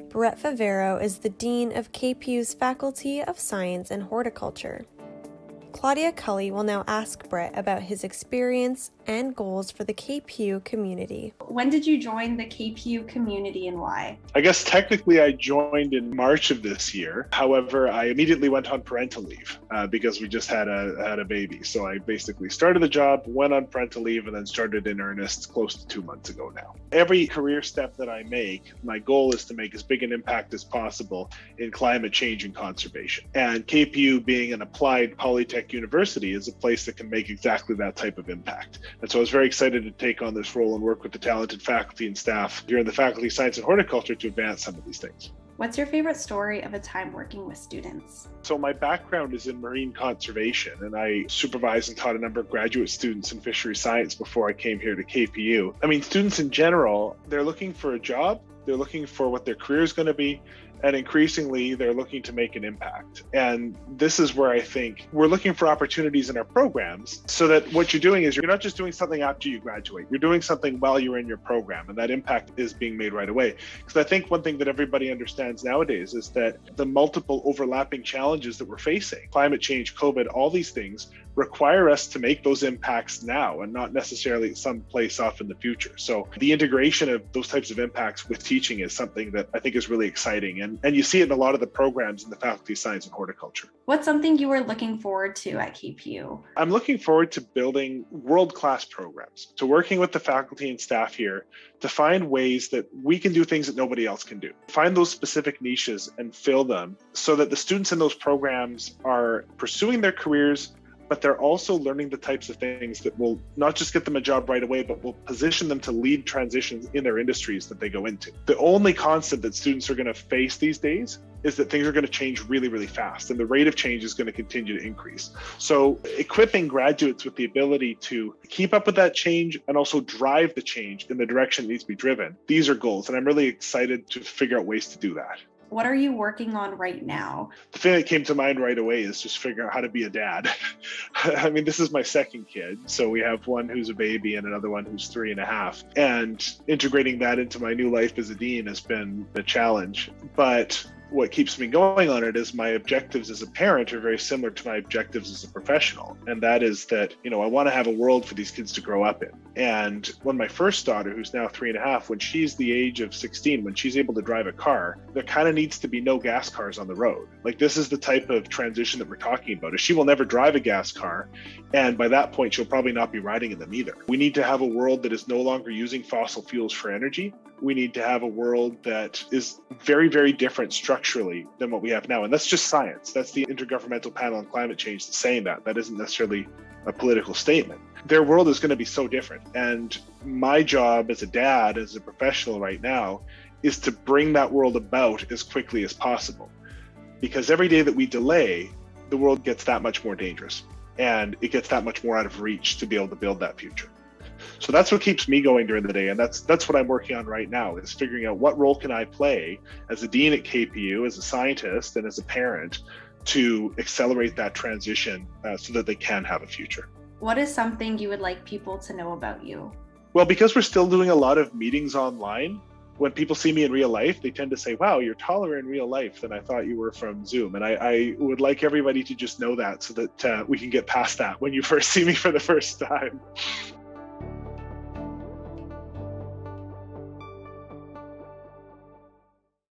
Brett Favaro is the Dean of KPU's Faculty of Science and Horticulture. Claudia Cully will now ask Brett about his experience and goals for the KPU community. When did you join the KPU community and why? I guess technically I joined in March of this year. However, I immediately went on parental leave because we just had a baby. So I basically started the job, went on parental leave, and then started in earnest close to 2 months ago now. Every career step that I make, my goal is to make as big an impact as possible in climate change and conservation. And KPU, being an applied polytech university, is a place that can make exactly that type of impact. And so I was very excited to take on this role and work with the talented faculty and staff here in the Faculty of Science and Horticulture to advance some of these things. What's your favorite story of a time working with students? So my background is in marine conservation, and I supervised and taught a number of graduate students in fishery science before I came here to KPU. I mean, students in general, they're looking for a job, they're looking for what their career is going to be, and increasingly they're looking to make an impact. And this is where I think we're looking for opportunities in our programs so that what you're doing is you're not just doing something after you graduate, you're doing something while you're in your program, and that impact is being made right away. Because I think one thing that everybody understands nowadays is that the multiple overlapping challenges that we're facing, climate change, COVID, all these things require us to make those impacts now and not necessarily someplace off in the future. So the integration of those types of impacts with teaching is something that I think is really exciting. And you see it in a lot of the programs in the Faculty of Science and Horticulture. What's something you were looking forward to at KPU? I'm looking forward to building world-class programs, to working with the faculty and staff here to find ways that we can do things that nobody else can do. Find those specific niches and fill them so that the students in those programs are pursuing their careers, but they're also learning the types of things that will not just get them a job right away, but will position them to lead transitions in their industries that they go into. The only constant that students are going to face these days is that things are going to change really, really fast, and the rate of change is going to continue to increase. So equipping graduates with the ability to keep up with that change and also drive the change in the direction it needs to be driven, these are goals, and I'm really excited to figure out ways to do that. What are you working on right now? The thing that came to mind right away is just figuring out how to be a dad. I mean, this is my second kid. So we have one who's a baby and another one who's 3.5. And integrating that into my new life as a dean has been a challenge. But what keeps me going on it is my objectives as a parent are very similar to my objectives as a professional. And that is that, I want to have a world for these kids to grow up in. And when my first daughter, who's now 3.5, when she's the age of 16, when she's able to drive a car, there kind of needs to be no gas cars on the road. Like, this is the type of transition that we're talking about. She will never drive a gas car. And by that point, she'll probably not be riding in them either. We need to have a world that is no longer using fossil fuels for energy. We need to have a world that is very, very different structurally than what we have now. And that's just science. That's the Intergovernmental Panel on Climate Change that's saying that. That isn't necessarily a political statement. Their world is going to be so different. And my job as a dad, as a professional right now, is to bring that world about as quickly as possible. Because every day that we delay, the world gets that much more dangerous. And it gets that much more out of reach to be able to build that future. So that's what keeps me going during the day. And that's what I'm working on right now, is figuring out what role can I play as a dean at KPU, as a scientist, and as a parent to accelerate that transition so that they can have a future. What is something you would like people to know about you? Well, because we're still doing a lot of meetings online, when people see me in real life, they tend to say, wow, you're taller in real life than I thought you were from Zoom. And I would like everybody to just know that so that we can get past that when you first see me for the first time.